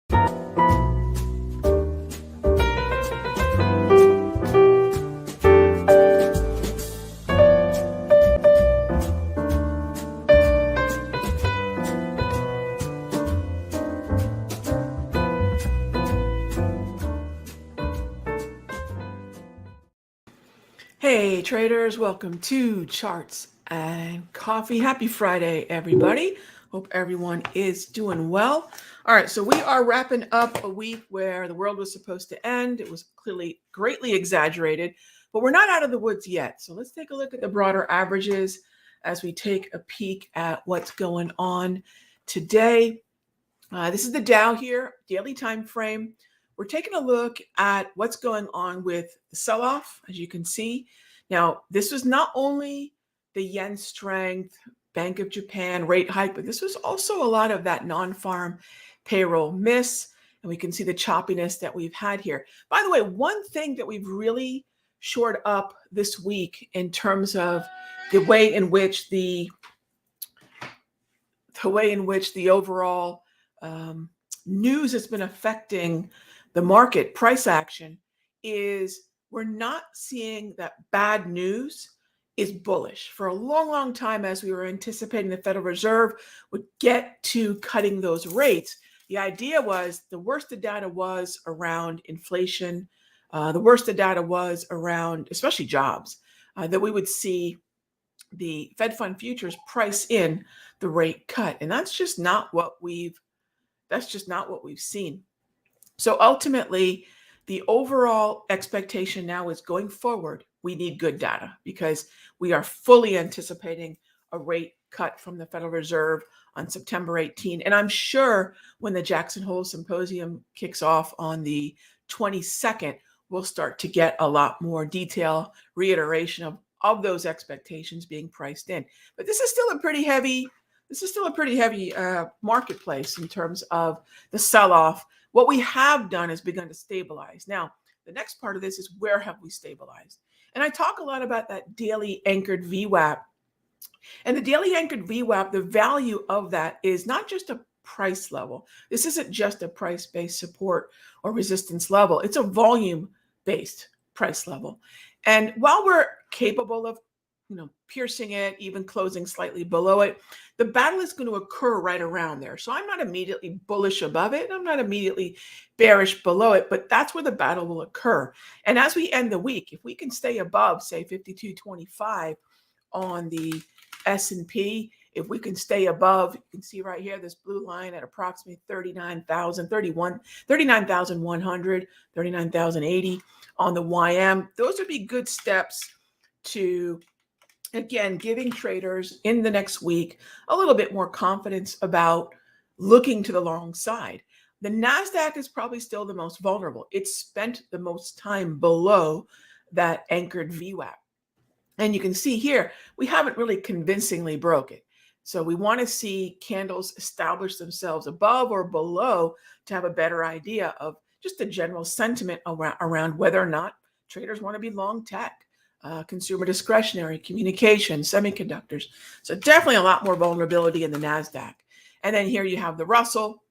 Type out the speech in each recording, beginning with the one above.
Hey traders, welcome to Charts and Coffee. Happy Friday, everybody. Hope everyone is doing well. All right, so we are wrapping up a week where the world was supposed to end. It was clearly greatly exaggerated, but we're not out of the woods yet. So let's take a look at the broader averages as we take a peek at what's going on today. This is the Dow here, daily time frame. We're taking a look at what's going on with the sell-off, as you can see. Now, this was not only the yen strength, Bank of Japan rate hike, but this was also a lot of that non-farm payroll miss. And we can see the choppiness that we've had here. By the way, one thing that we've really shored up this week in terms of the way in which the overall news has been affecting the market price action is we're not seeing that bad news is bullish. For a long, long time, as we were anticipating the Federal Reserve would get to cutting those rates, the idea was the worst the data was around inflation, the worst the data was around especially jobs, that we would see the Fed fund futures price in the rate cut. And that's just not what we've seen. So ultimately, the overall expectation now is going forward, we need good data because we are fully anticipating a rate cut from the Federal Reserve on September 18. And I'm sure when the Jackson Hole Symposium kicks off on the 22nd, we'll start to get a lot more detail, reiteration of those expectations being priced in. But this is still a pretty heavy marketplace in terms of the sell-off. What we have done is begun to stabilize. Now, the next part of this is where have we stabilized? And I talk a lot about that daily anchored VWAP. And the daily anchored VWAP, the value of that is not just a price level. This isn't just a price-based support or resistance level. It's a volume-based price level. And while we're capable of piercing it, even closing slightly below it, the battle is going to occur right around there. So I'm not immediately bullish above it. I'm not immediately bearish below it, but that's where the battle will occur. And as we end the week, if we can stay above, say, 52.25 on the S&P, if we can stay above, you can see right here, this blue line at approximately 39,100, 39,080 on the YM. Those would be good steps to, again, giving traders in the next week a little bit more confidence about looking to the long side. The NASDAQ is probably still the most vulnerable. It's spent the most time below that anchored VWAP. And you can see here, we haven't really convincingly broke it. So we want to see candles establish themselves above or below to have a better idea of just the general sentiment around whether or not traders want to be long tech. Consumer discretionary, communication, semiconductors. So definitely a lot more vulnerability in the NASDAQ. And then here you have the Russell,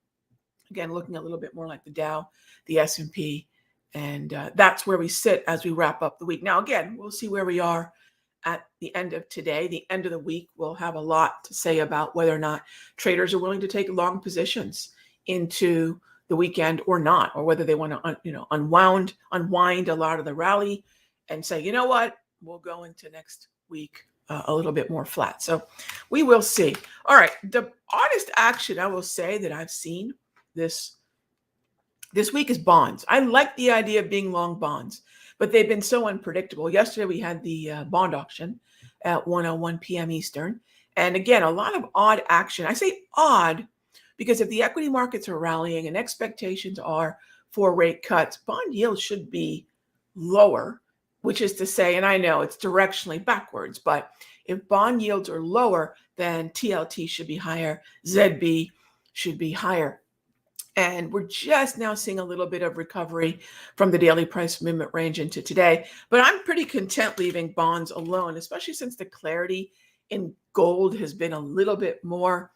again, looking a little bit more like the Dow, the S&P, and that's where we sit as we wrap up the week. Now, again, we'll see where we are at the end of today. The end of the week will have a lot to say about whether or not traders are willing to take long positions into the weekend or not, or whether they want to unwind a lot of the rally and say, you know what, we'll go into next week a little bit more flat. So we will see. All right, the oddest action I will say that I've seen this week is bonds. I like the idea of being long bonds, but they've been so unpredictable. Yesterday we had the bond auction at 1:01 p.m. Eastern. And again, a lot of odd action. I say odd because if the equity markets are rallying and expectations are for rate cuts, bond yields should be lower, which is to say, and I know it's directionally backwards, but if bond yields are lower, then TLT should be higher, ZB should be higher. And we're just now seeing a little bit of recovery from the daily price movement range into today. But I'm pretty content leaving bonds alone, especially since the clarity in gold has been a little bit more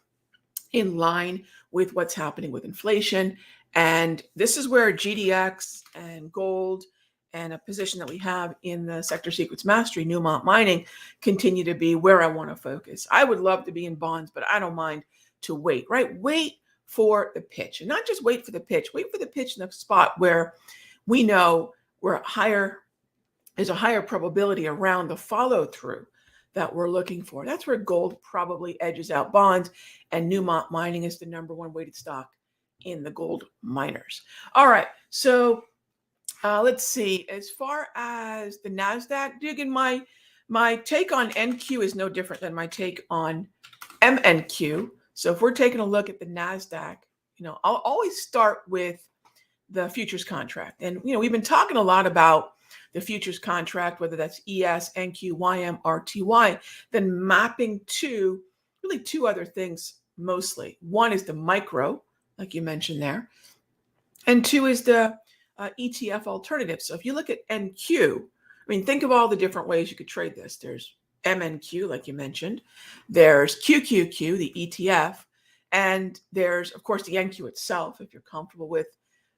in line with what's happening with inflation And this is where GDX and gold and a position that we have in the Sector Secrets Mastery, Newmont Mining, continue to be where I want to focus. I would love to be in bonds, but I don't mind to wait, right? Wait for the pitch, and not just wait for the pitch. Wait for the pitch in the spot where we know there's a higher probability around the follow through that we're looking for. That's where gold probably edges out bonds, and Newmont Mining is the number one weighted stock in the gold miners. All right, so let's see. As far as the NASDAQ, Dugan, my take on NQ is no different than my take on MNQ. So if we're taking a look at the NASDAQ, I'll always start with the futures contract. And, we've been talking a lot about the futures contract, whether that's ES, NQ, YM, RTY, then mapping to really two other things mostly. One is the micro, like you mentioned there, and two is the ETF alternative. So if you look at NQ, think of all the different ways you could trade this. There's MNQ, like you mentioned. There's QQQ, the ETF. And there's, of course, the NQ itself, if you're comfortable with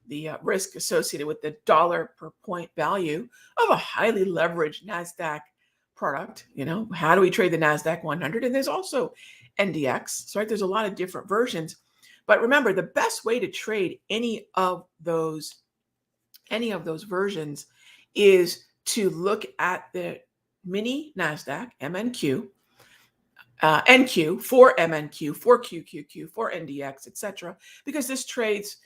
the risk associated with the dollar per point value of a highly leveraged NASDAQ product. How do we trade the NASDAQ 100? And there's also NDX. So there's a lot of different versions. But remember, the best way to trade any of those versions is to look at the mini NASDAQ, MNQ, NQ, for MNQ, for QQQ, for NDX, etc., because this trades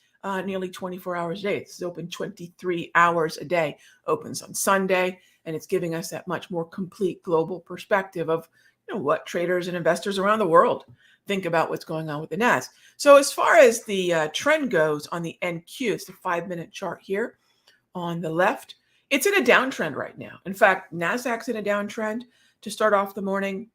nearly 24 hours a day. It's open 23 hours a day, opens on Sunday, and it's giving us that much more complete global perspective of what traders and investors around the world think about what's going on with the NAS. So as far as the trend goes on the NQ, it's the 5-minute chart here on the left. It's in a downtrend right now. In fact, NASDAQ's in a downtrend to start off the morning.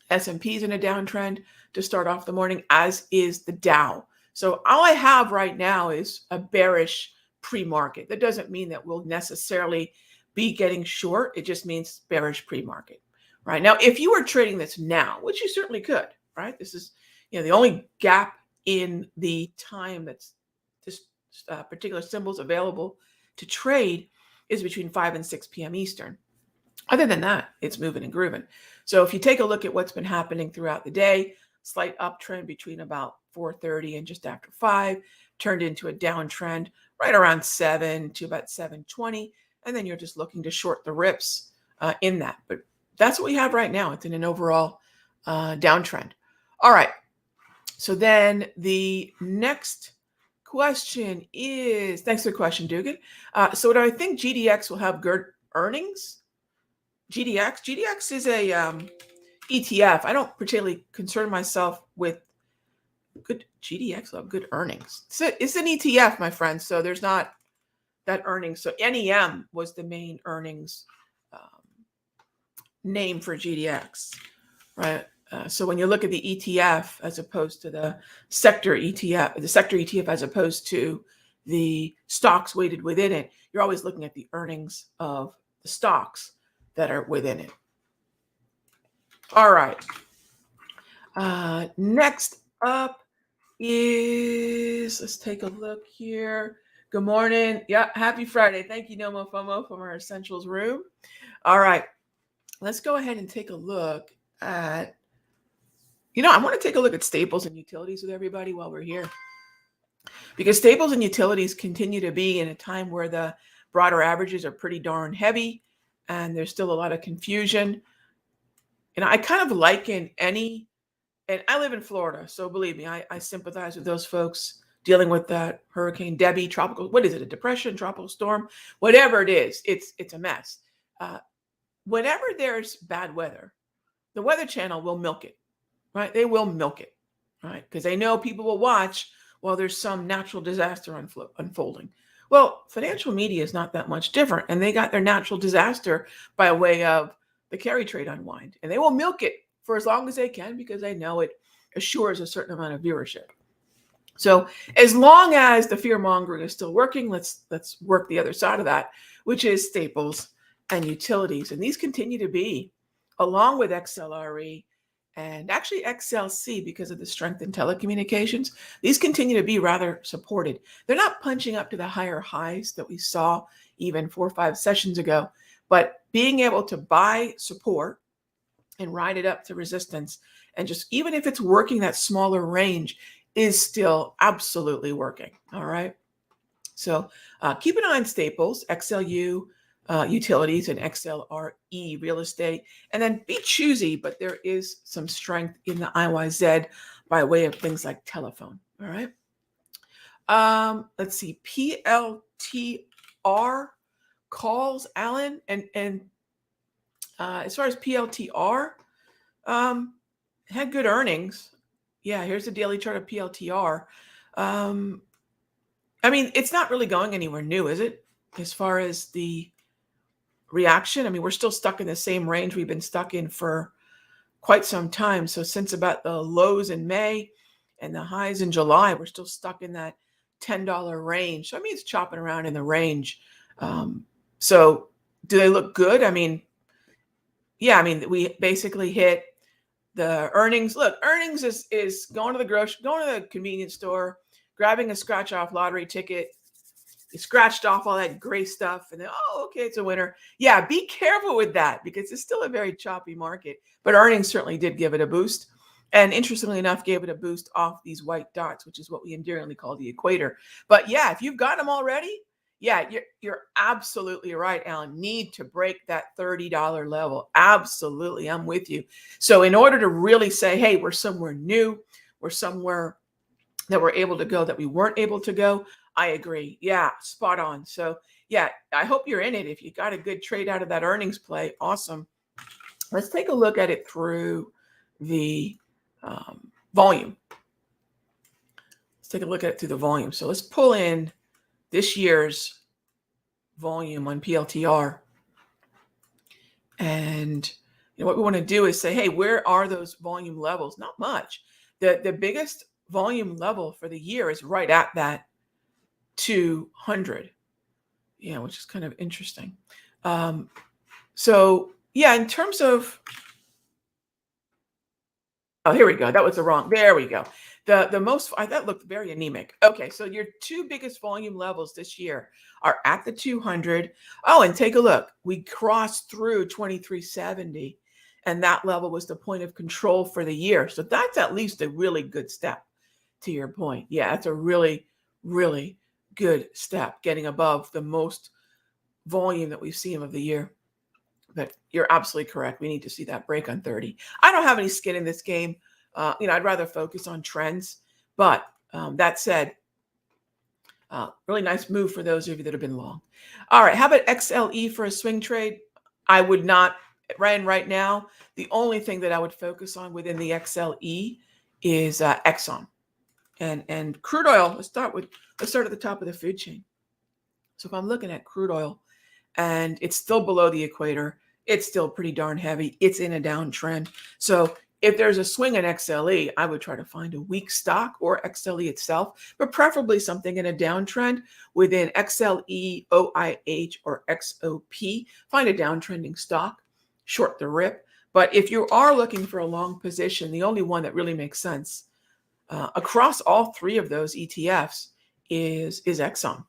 S&P's in a downtrend to start off the morning, as is the Dow. So all I have right now is a bearish pre-market. That doesn't mean that we'll necessarily be getting short. It just means bearish pre-market. Right now, if you were trading this now, which you certainly could, right? This is the only gap in the time that's this particular symbols available to trade is between 5 and 6 p.m. Eastern. Other than that, it's moving and grooving. So if you take a look at what's been happening throughout the day, slight uptrend between about 4:30 and just after 5, turned into a downtrend right around 7 to about 7:20, and then you're just looking to short the rips in that. But that's what we have right now. It's in an overall downtrend. All right. So then the next question is, thanks for the question, Dugan. So do I think GDX will have good earnings? GDX is a ETF. I don't particularly concern myself with good GDX. Will have good earnings. It's an ETF, my friend. So there's not that earnings. So NEM was the main earnings name for GDX, right? So when you look at the ETF as opposed to the sector ETF as opposed to the stocks weighted within it, you're always looking at the earnings of the stocks that are within it. All right. Next up is, let's take a look here. Good morning. Yeah, happy Friday. Thank you, Nomo FOMO, from our Essentials room. All right. Let's go ahead and take a look at, I want to take a look at staples and utilities with everybody while we're here. Because staples and utilities continue to be in a time where the broader averages are pretty darn heavy and there's still a lot of confusion. And I kind of liken and I live in Florida, so believe me, I sympathize with those folks dealing with that Hurricane Debbie, what is it, a depression, tropical storm, whatever it is, it's a mess. Whenever there's bad weather, the Weather Channel will milk it, right? They will milk it, right? Because they know people will watch while there's some natural disaster unfolding. Well, financial media is not that much different, and they got their natural disaster by way of the carry trade unwind, and they will milk it for as long as they can because they know it assures a certain amount of viewership. So as long as the fear mongering is still working, let's work the other side of that, which is staples and utilities, and these continue to be, along with XLRE and actually XLC, because of the strength in telecommunications, these continue to be rather supported. They're not punching up to the higher highs that we saw even 4 or 5 sessions ago, but being able to buy support and ride it up to resistance, and just even if it's working that smaller range, is still absolutely working. All right. So keep an eye on staples, XLU, utilities, and XLRE real estate. And then be choosy, but there is some strength in the IYZ by way of things like telephone. All right. Let's see. PLTR calls, Alan. And as far as PLTR, had good earnings. Yeah, here's the daily chart of PLTR. I mean, it's not really going anywhere new, is it? As far as the reaction, I mean, we're still stuck in the same range we've been stuck in for quite some time. So since about the lows in May and the highs in July, we're still stuck in that $10 range. So I mean, it's chopping around in the range. So do they look good? I mean, yeah, I mean, we basically hit the earnings. Look, earnings is going to the going to the convenience store, grabbing a scratch off lottery ticket. You scratched off all that gray stuff and then, oh, okay, it's a winner. Yeah, be careful with that because it's still a very choppy market. But earnings certainly did give it a boost. And interestingly enough, gave it a boost off these white dots, which is what we endearingly call the equator. But yeah, if you've got them already, yeah, you're absolutely right, Alan. Need to break that $30 level. Absolutely, I'm with you. So in order to really say, hey, we're somewhere new, we're somewhere that we're able to go that we weren't able to go, I agree. Yeah, spot on. So yeah, I hope you're in it. If you got a good trade out of that earnings play, awesome. Let's take a look at it through the volume. Let's take a look at it through the volume. So let's pull in this year's volume on PLTR. And what we want to do is say, hey, where are those volume levels? Not much. The biggest volume level for the year is right at that 200. Yeah, which is kind of interesting. So yeah, in terms of, oh, here we go. That was the wrong. There we go. The most, that looked very anemic. Okay, so your two biggest volume levels this year are at the 200. Oh, and take a look. We crossed through 2370, and that level was the point of control for the year. So that's at least a really good step to your point. Yeah, that's a really, really good step, getting above the most volume that we've seen of the year. But you're absolutely correct. We need to see that break on 30. I don't have any skin in this game. I'd rather focus on trends. But that said, really nice move for those of you that have been long. All right, how about XLE for a swing trade? I would not, right now, the only thing that I would focus on within the XLE is Exxon. And crude oil, let's start at the top of the food chain. So if I'm looking at crude oil and it's still below the equator, it's still pretty darn heavy. It's in a downtrend. So if there's a swing in XLE, I would try to find a weak stock or XLE itself, but preferably something in a downtrend within XLE, OIH, or XOP. Find a downtrending stock, short the rip. But if you are looking for a long position, the only one that really makes sense across all three of those ETFs is Exxon.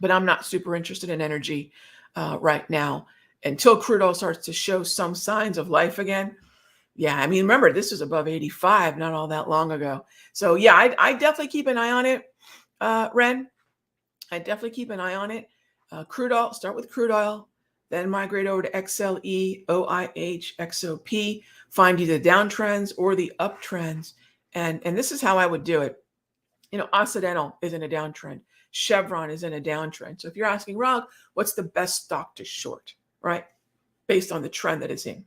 But I'm not super interested in energy right now until crude oil starts to show some signs of life again. Yeah, I mean, remember, this was above 85 not all that long ago. So yeah, I definitely keep an eye on it, Ren. I definitely keep an eye on it. Crude oil, start with crude oil, then migrate over to XLE, OIH, XOP, find either downtrends or the uptrends. And this is how I would do it. Occidental is in a downtrend. Chevron is in a downtrend. So if you're asking, Rog, what's the best stock to short, right? Based on the trend that it's in.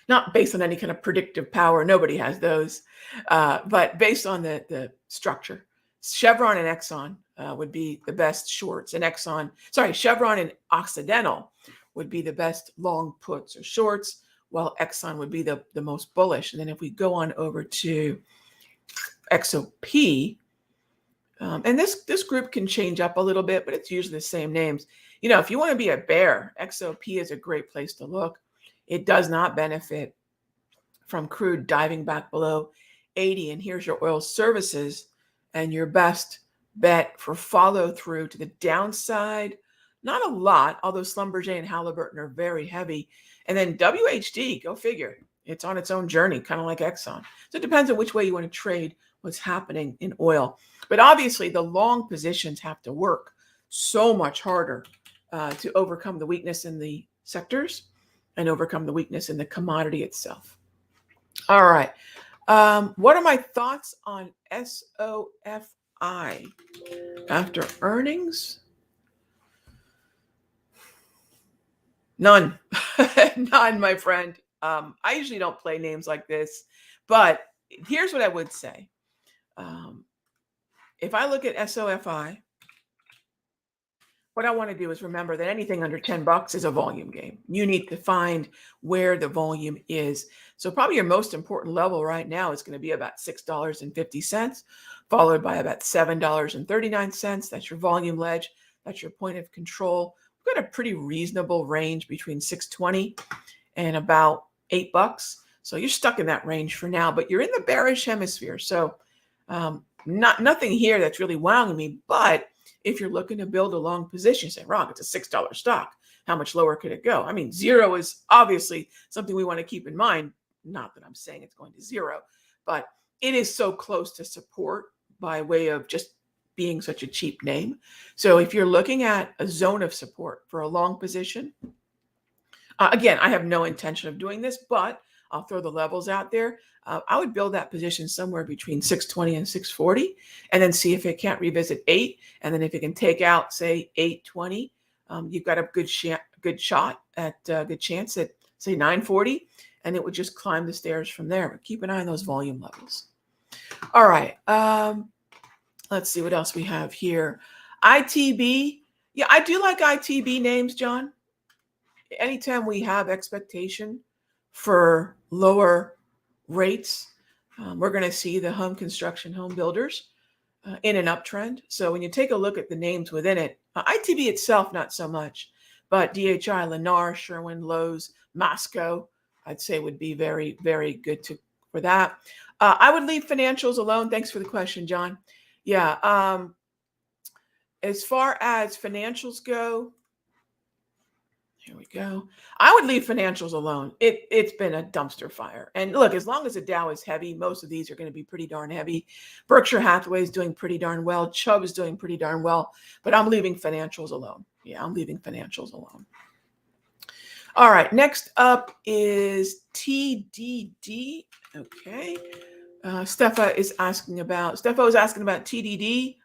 Not based on any kind of predictive power. Nobody has those. But based on the structure. Chevron and Exxon would be the best shorts. And Chevron and Occidental would be the best long puts or shorts, while Exxon would be the most bullish. And then if we go on over to XOP, and this group can change up a little bit, but it's usually the same names. If you want to be a bear, XOP is a great place to look. It does not benefit from crude diving back below 80. And here's your oil services and your best bet for follow through to the downside. Not a lot, although Schlumberger and Halliburton are very heavy. And then WHD, go figure. It's on its own journey, kind of like Exxon. So it depends on which way you want to trade what's happening in oil. But obviously, the long positions have to work so much harder to overcome the weakness in the sectors and overcome the weakness in the commodity itself. All right. What are my thoughts on SOFI after earnings? None. None, my friend. I usually don't play names like this, but here's what I would say. If I look at SOFI, what I want to do is remember that anything under $10 is a volume game. You need to find where the volume is. So probably your most important level right now is going to be about $6.50, followed by about $7.39. That's your volume ledge. That's your point of control. We've got a pretty reasonable range between $6.20 and about $8. So you're stuck in that range for now, but you're in the bearish hemisphere. So nothing here that's really wowing me, but if you're looking to build a long position, say, Ron, it's a $6 stock. How much lower could it go? I mean, zero is obviously something we want to keep in mind. Not that I'm saying it's going to zero, but it is so close to support by way of just being such a cheap name. So if you're looking at a zone of support for a long position, again, I have no intention of doing this, but I'll throw the levels out there. I would build that position somewhere between 620 and 640, and then see if it can't revisit 8. And then if it can take out, say, 820, you've got a good shot at good chance at, say, 940, and it would just climb the stairs from there. But keep an eye on those volume levels. All right. Let's see what else we have here. ITB. Yeah, I do like ITB names, John. Anytime we have expectation for lower rates, we're going to see the home construction, home builders in an uptrend. So when you take a look at the names within it, ITB itself, not so much, but DHI, Lennar, Sherwin, Lowe's, Masco, I'd say would be very, very good for that. I would leave financials alone. Thanks for the question, John. Yeah. As far as financials go, here we go. I would leave financials alone. It's been a dumpster fire. And look, as long as the Dow is heavy, most of these are going to be pretty darn heavy. Berkshire Hathaway is doing pretty darn well. Chubb is doing pretty darn well. But I'm leaving financials alone. Yeah, I'm leaving financials alone. All right, next up is TDD. Okay. Stefo is asking about TDD.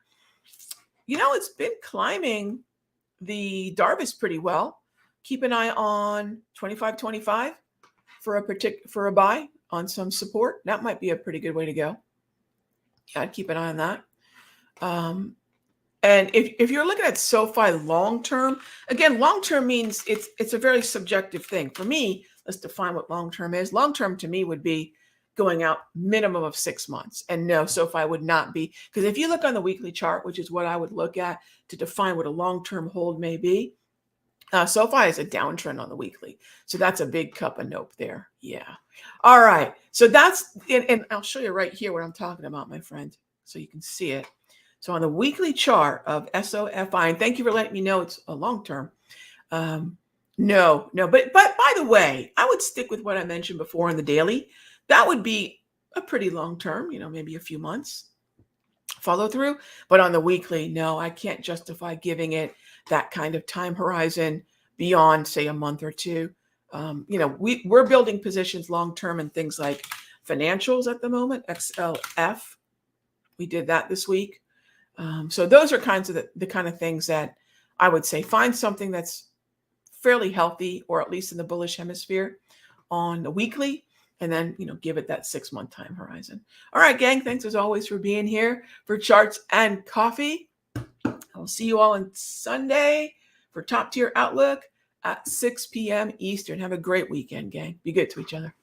You know, it's been climbing the Darvis pretty well. Keep an eye on 25.25 for a buy on some support. That might be a pretty good way to go. Yeah, I'd keep an eye on that. And if you're looking at SoFi long term, again, long term means it's a very subjective thing. For me, let's define what long term is. Long term to me would be going out minimum of 6 months. And no, SoFi would not be. Because if you look on the weekly chart, which is what I would look at to define what a long-term hold may be, SoFi is a downtrend on the weekly. So that's a big cup of nope there. Yeah. All right. So that's, and I'll show you right here what I'm talking about, my friend, so you can see it. So on the weekly chart of SOFI, and thank you for letting me know it's a long-term. No, but by the way, I would stick with what I mentioned before on the daily. That would be a pretty long-term, maybe a few months follow through. But on the weekly, no, I can't justify giving it that kind of time horizon beyond, say, a month or two. We're building positions long-term in things like financials at the moment, XLF. We did that this week. So those are kinds of the kind of things that I would say find something that's fairly healthy, or at least in the bullish hemisphere on the weekly, and then, give it that 6-month time horizon. All right, gang, thanks as always for being here for Charts and Coffee. I'll see you all on Sunday for Top Tier Outlook at 6 p.m. Eastern. Have a great weekend, gang. Be good to each other.